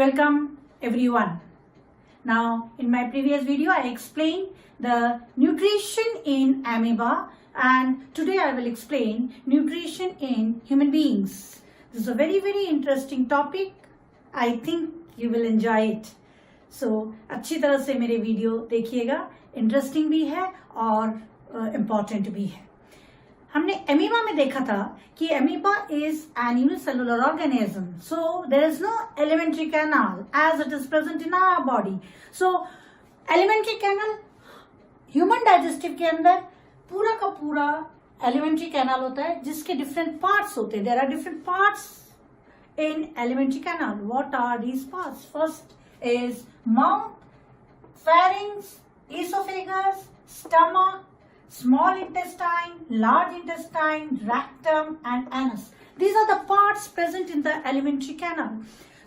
Welcome everyone. Now in my previous video I explained the nutrition in amoeba, and today I will explain nutrition in human beings. This is a very interesting topic. I think you will enjoy it. So अच्छी तरह से मेरे video देखिएगा, interesting भी है और important भी है। हमने एमीबा में देखा था कि amoeba is an unicellular organism, so there is no alimentary canal as it is present in our body. So alimentary canal human digestive के अंदर पूरा का पूरा एलिमेंट्री कैनाल होता है, जिसके डिफरेंट पार्ट्स होते हैं। There are different parts in alimentary canal. What are these parts? First is mouth, pharynx, esophagus, stomach, small intestine, large intestine, rectum and anus. These are the parts present in the alimentary canal.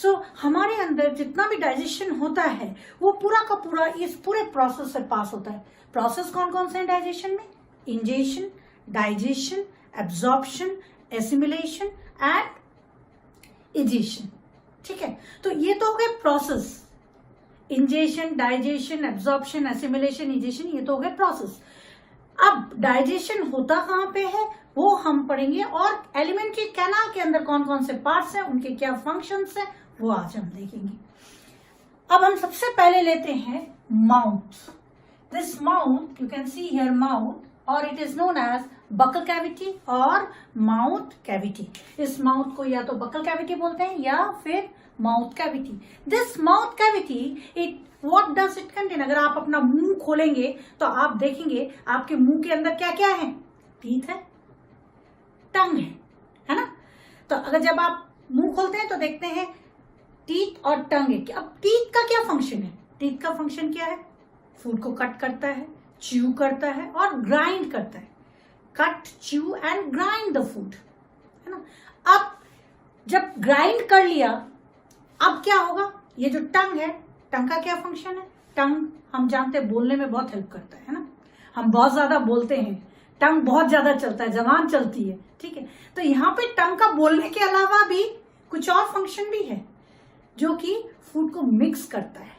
So हमारे अंदर जितना भी digestion होता है वो पूरा का पूरा इस पूरे प्रोसेस से पास होता है. प्रोसेस कौन कौन से हैं डाइजेशन में? Ingestion, digestion, absorption, assimilation and egestion. ठीक है, तो ये तो हो गए process. Ingestion, digestion, absorption, assimilation, egestion, ये तो हो गए प्रोसेस. अब डाइजेशन होता कहाँ पे है वो हम पढ़ेंगे, और एलिमेंट्री कैनाल के अंदर कौन कौन से पार्ट्स हैं, उनके क्या फंक्शंस हैं, वो आज हम देखेंगे. अब हम सबसे पहले लेते हैं mouth. This mouth, you can see here mouth, और it is known as buccal cavity और माउथ कैविटी. इस माउथ को या तो बकल कैविटी बोलते हैं या फिर mouth cavity. This mouth cavity, it what does it contain? अगर आप अपना मुंह खोलेंगे तो आप देखेंगे आपके मुंह के अंदर क्या क्या है. टीथ है, टंग है ना. तो अगर जब आप मुंह खोलते हैं तो देखते हैं टीथ और टंग है. अब टीथ का क्या फंक्शन है? टीथ का फंक्शन क्या है? फूड को कट करता है, च्यू करता है और ग्राइंड करता है. Cut, chew and grind the food, है ना. अब जब ग्राइंड कर लिया, अब क्या होगा? ये जो टंग है, टंग का क्या फंक्शन है? टंग हम जानते हैं बोलने में बहुत हेल्प करता है ना. हम बहुत ज्यादा बोलते हैं, टंग बहुत ज्यादा चलता है, जबान चलती है. ठीक है, तो यहाँ पे टंग का बोलने के अलावा भी कुछ और फंक्शन भी है, जो कि फूड को मिक्स करता है.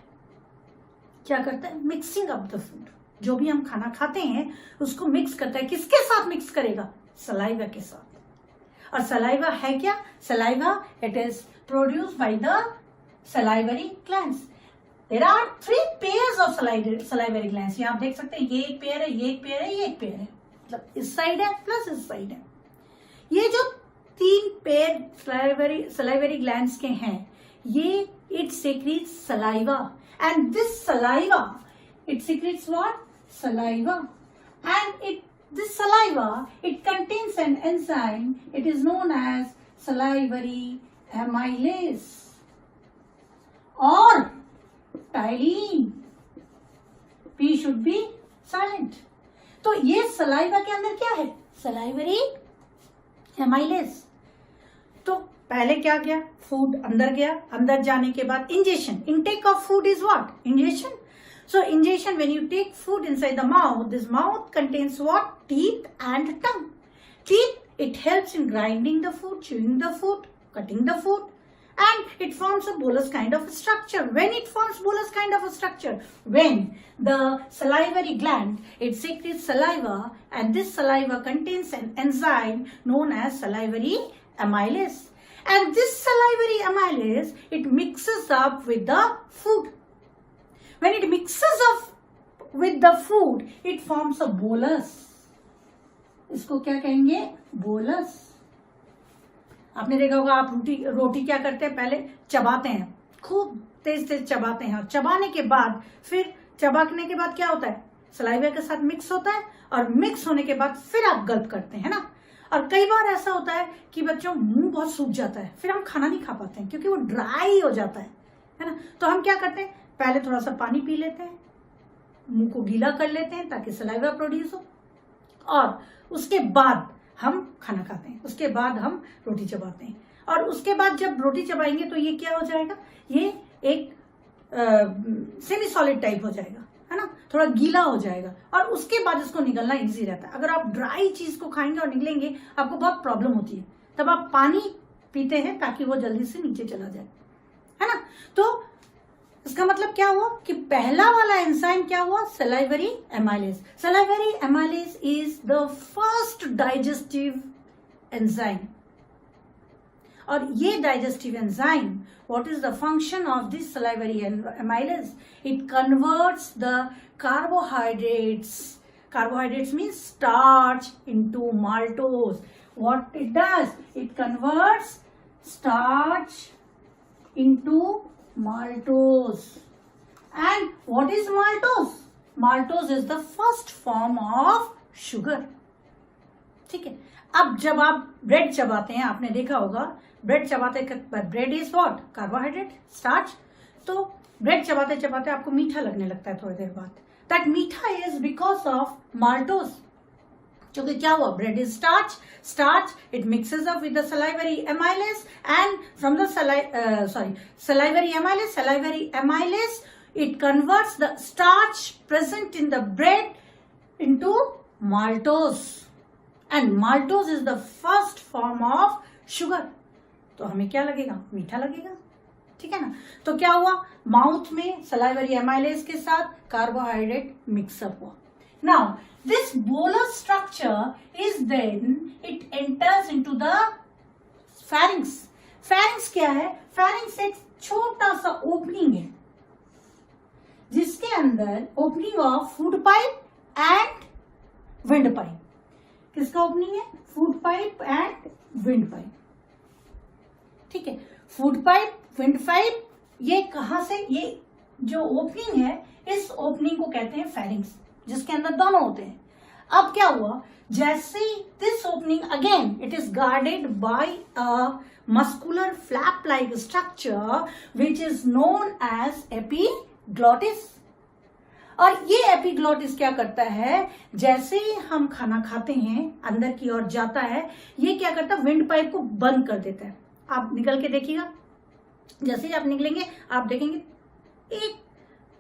क्या करता है? Mixing up the food. जो भी हम खाना खाते हैं उसको मिक्स करता है. किसके साथ मिक्स करेगा? सलाइवा के साथ. और सलाइवा है क्या? Saliva, it is produced by the salivary glands. There are 3 pairs of salivary glands. यहाँ आप देख सकते हैं, ये एक पेयर है, ये एक पेयर है, ये एक पेयर है. मतलब इस साइड है प्लस इस साइड है. ये जो 3 पेयर salivary glands के हैं, ये it secretes saliva, and this saliva, it secretes what? Saliva. And this saliva, it contains an enzyme. It is known as salivary amylase और ptyalin. P should be silent. तो ये saliva के अंदर क्या है? Salivary amylase. तो पहले क्या गया? फूड अंदर गया. अंदर जाने के बाद ingestion. Intake of food is what? Ingestion. So ingestion, when you take food inside the mouth, this mouth contains what? Teeth and tongue. Teeth, it helps in grinding the food, chewing the food, cutting the food, and it forms a bolus kind of a structure. When it forms bolus kind of a structure, when the salivary gland, it secretes saliva, and this saliva contains an enzyme known as salivary amylase. And this salivary amylase, it mixes up with the food. When it mixes up with the food, it forms a bolus. इसको क्या कहेंगे? Bolus. आपने देखा होगा, आप रोटी क्या करते हैं? पहले चबाते हैं, खूब तेज तेज चबाते हैं, और चबाने के बाद फिर चबाने के बाद क्या होता है? सलाइवा के साथ मिक्स होता है, और मिक्स होने के बाद फिर आप गल्प करते हैं ना. और कई बार ऐसा होता है कि बच्चों मुंह बहुत सूख जाता है, फिर हम खाना नहीं खा पाते हैं क्योंकि वो ड्राई हो जाता है ना. तो हम क्या करते हैं? पहले थोड़ा सा पानी पी लेते हैं, मुंह को गीला कर लेते हैं ताकि सलाइवा प्रोड्यूस हो, और उसके बाद हम खाना खाते हैं. उसके बाद हम रोटी चबाते हैं, और उसके बाद जब रोटी चबाएंगे तो ये क्या हो जाएगा? ये एक सेमी सॉलिड टाइप हो जाएगा, है ना. थोड़ा गीला हो जाएगा, और उसके बाद इसको निगलना इजी रहता है. अगर आप ड्राई चीज को खाएंगे और निगलेंगे, आपको बहुत प्रॉब्लम होती है. तब आप पानी पीते हैं ताकि वो जल्दी से नीचे चला जाए. है ना। तो इसका मतलब क्या हुआ कि पहला वाला एंजाइम क्या हुआ, salivary amylase. Salivary amylase is the first digestive enzyme. और ये digestive enzyme, what is the function of this salivary amylase? It converts the carbohydrates means starch into maltose. What it does, it converts starch into maltose. And what is maltose? Maltose is the first form of sugar. ठीक है। अब जब आप bread चबाते हैं, आपने देखा होगा ब्रेड चबाते, bread is what, carbohydrate, starch. तो ब्रेड चबाते चबाते आपको मीठा लगने लगता है थोड़ी देर बाद। दैट मीठा इज बिकॉज ऑफ माल्टोज। क्योंकि क्या हुआ, bread is starch, it mixes up with the salivary amylase and from the salivary amylase it converts the starch present in the bread into maltose, and maltose is the first form of sugar. तो हमें क्या लगेगा, मीठा लगेगा, ठीक है ना। तो क्या हुआ, माउथ में सलाइवरी एमाइलेज के साथ कार्बोहाइड्रेट मिक्सअप हुआ। Now this bolus structure is then it enters into the pharynx. Pharynx क्या है, फेरिंग्स एक छोटा सा ओपनिंग है जिसके अंदर opening of food pipe and wind pipe. किसका ओपनिंग है, food pipe and wind pipe, ठीक है। फूड पाइप, विंड पाइप, ये कहां से, ये जो ओपनिंग है, इस ओपनिंग को कहते हैं फेरिंग्स, जिसके अंदर दोनों होते हैं। अब क्या हुआ, जैसे this opening again it is guarded by a muscular flap like structure which is known as epiglottis. और ये एपिग्लॉटिस क्या करता है, जैसे ही हम खाना खाते हैं अंदर की ओर जाता है, ये क्या करता है, विंड पाइप को बंद कर देता है। आप निकल के देखिएगा, जैसे ही आप निकलेंगे आप देखेंगे एक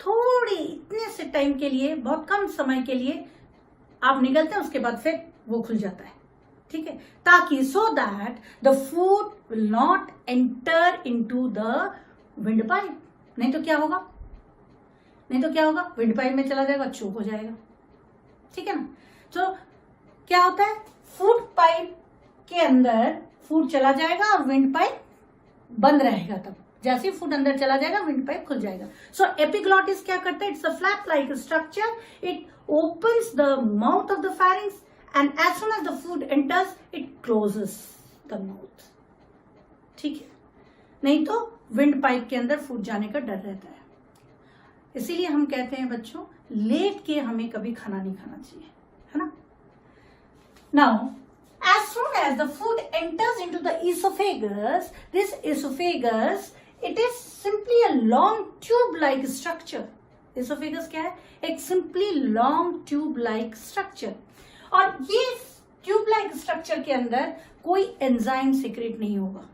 थोड़ी इतने से टाइम के लिए, बहुत कम समय के लिए आप निकलते हैं, उसके बाद फिर वो खुल जाता है, ठीक है, ताकि so that the food will not enter into the wind pipe. नहीं तो क्या होगा, विंड पाइप में चला जाएगा, चोक हो जाएगा, ठीक है ना। तो क्या होता है, फूड पाइप के अंदर फूड चला जाएगा और विंड पाइप बंद रहेगा। तब जैसे ही फूड अंदर चला जाएगा, विंड पाइप खुल जाएगा। सो एपिग्लॉटिस क्या करता है, it's a flap like structure, it opens the mouth of the pharynx and as soon as the food enters it closes the mouth, ठीक है। नहीं तो विंड पाइप के अंदर फूड जाने का डर रहता है। इसीलिए हम कहते हैं बच्चों, लेट के हमें कभी खाना नहीं खाना चाहिए, है ना। Now as soon as the food enters into the esophagus, this esophagus, it is simply a long tube-like structure. Esophagus क्या है, एक simply long tube-like structure. और ये tube-like structure के अंदर कोई एंजाइम सीक्रेट नहीं होगा।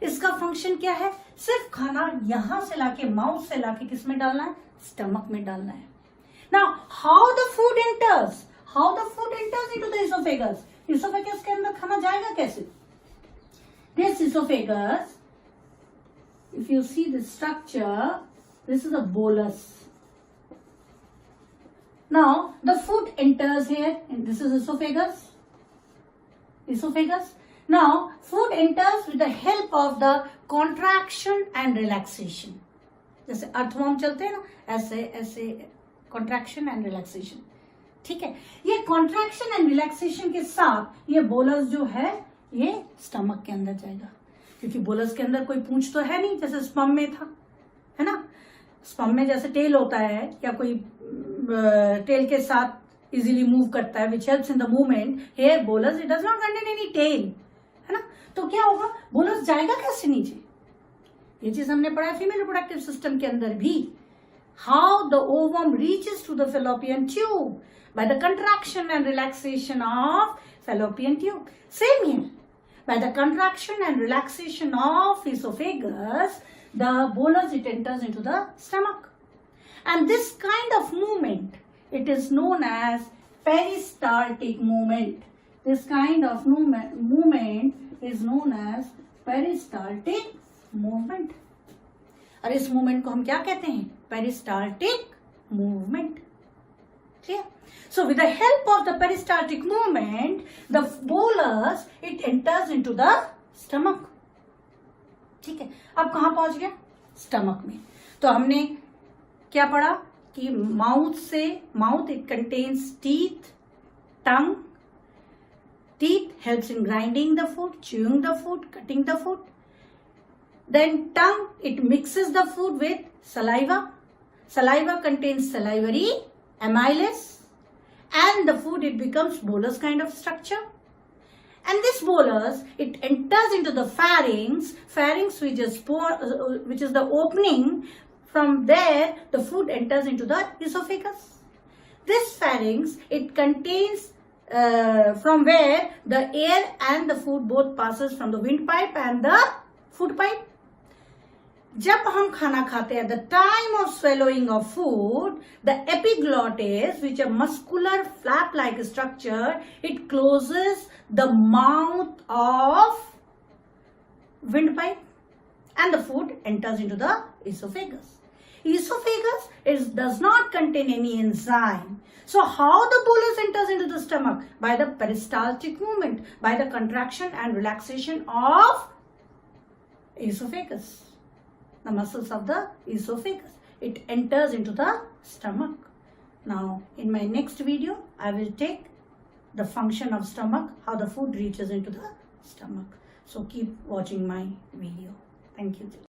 इसका फंक्शन क्या है, सिर्फ खाना यहां से लाके, माउथ से लाके किस में डालना है, स्टमक में डालना है। Now, how the food enters into the esophagus? esophagus के अंदर खाना जाएगा कैसे? This esophagus, if you see the structure, this is a bolus. Now the food enters here, and this is esophagus. Now food enters with the help of the contraction and relaxation. जैसे earthworm चलते हैं ना, ऐसे contraction and relaxation, ठीक है। ये contraction and relaxation के साथ ये बोलस जो है ये स्टमक के अंदर जाएगा, क्योंकि बोलस के अंदर कोई पूंछ तो है नहीं, जैसे स्पर्म में था, है ना। स्पर्म में जैसे टेल होता है, या कोई टेल के साथ इजीली मूव करता है, which helps in the movement. Here bolus it does not contain any tail, है ना। तो क्या होगा, बोलस जाएगा कैसे नीचे, ये चीज हमने पढ़ा है फीमेल रिप्रोडक्टिव सिस्टम के अंदर भी। How the ovum reaches to the fallopian tube by the contraction and relaxation of fallopian tube. Same here. By the contraction and relaxation of esophagus, the bolus it enters into the stomach. And this kind of movement, it is known as peristaltic movement. This kind of movement is known as peristaltic movement. और इस movement को हम क्या कहते हैं? Peristaltic movement. Clear? So with the help of the peristaltic movement, the bolus it enters into the stomach. ठीक है, अब कहाँ पहुंच गया? स्टमक में. तो हमने क्या पढ़ा कि mouth it contains teeth, tongue. Teeth helps in grinding the food, chewing the food, cutting the food. Then tongue, it mixes the food with saliva. Saliva contains salivary amylase, and the food it becomes bolus kind of structure. And this bolus it enters into the pharynx which is the opening. From there the food enters into the esophagus. This pharynx it contains from where the air and the food both passes from the windpipe and the food pipe. जब हम खाना खाते हैं, the time of swallowing of food, the epiglottis, which is a muscular flap-like structure, it closes the mouth of windpipe, and the food enters into the esophagus. Esophagus does not contain any enzyme. So how the bolus enters into the stomach? By the peristaltic movement, by the contraction and relaxation of esophagus. The muscles of the esophagus. It enters into the stomach. Now, in my next video, I will take the function of stomach, how the food reaches into the stomach. So, keep watching my video. Thank you.